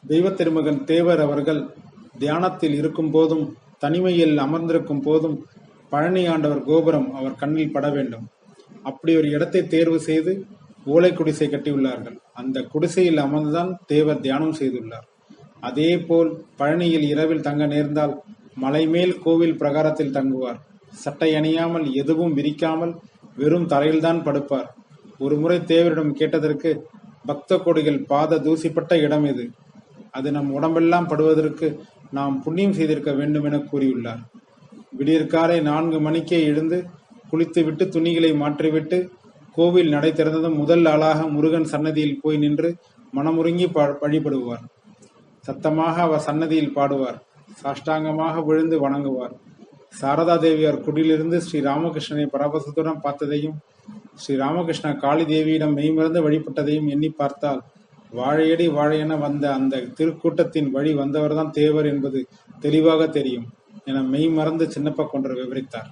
தெய்வ திருமகன் தேவர் அவர்கள் தியானத்தில் இருக்கும் போதும் தனிமையில் அமர்ந்திருக்கும் போதும் பழனி ஆண்டவர் கோபுரம் அவர் கண்ணில் பட வேண்டும். அப்படி ஒரு இடத்தை தேர்வு செய்து ஓலை குடிசை கட்டியுள்ளார்கள். அந்த குடிசையில் அமர்ந்துதான் தேவர் தியானம் செய்துள்ளார். அதே போல் பழனியில் இரவில் தங்க நேர்ந்தால் மலைமேல் கோவில் பிரகாரத்தில் தங்குவார். சட்டை அணியாமல் எதுவும் விரிக்காமல் வெறும் தரையில்தான் படுப்பார். ஒரு முறை தேவரிடம் கேட்டதற்கு, பக்த கோடிகள் பாத தூசிப்பட்ட இடம் இது, அது நம் உடம்பெல்லாம் படுவதற்கு நாம் புண்ணியம் செய்திருக்க வேண்டும் என கூறியுள்ளார். விடியற்காலை 4 மணிக்கே எழுந்து குளித்துவிட்டு துணிகளை மாற்றிவிட்டு கோவில் நடை திறந்ததும் முதல் ஆளாக முருகன் சன்னதியில் போய் நின்று மனமுருங்கி வழிபடுவார். சத்தமாக அவர் சன்னதியில் பாடுவார். சாஷ்டாங்கமாக விழுந்து வணங்குவார். சாரதா தேவியார் குடியிலிருந்து ஸ்ரீ ராமகிருஷ்ணனை பரவசத்துடன் பார்த்ததையும் ஸ்ரீ ராமகிருஷ்ண காளி தேவியிடம் மெய்மறந்து வழிபட்டதையும் எண்ணி பார்த்தால் வாழையடி வாழையென வந்த அந்த திருக்கூட்டத்தின் வழி வந்தவர்தான் தேவர் என்பது தெளிவாக தெரியும் என மெய்மறந்து சின்னப்ப கொண்டர் விவரித்தார்.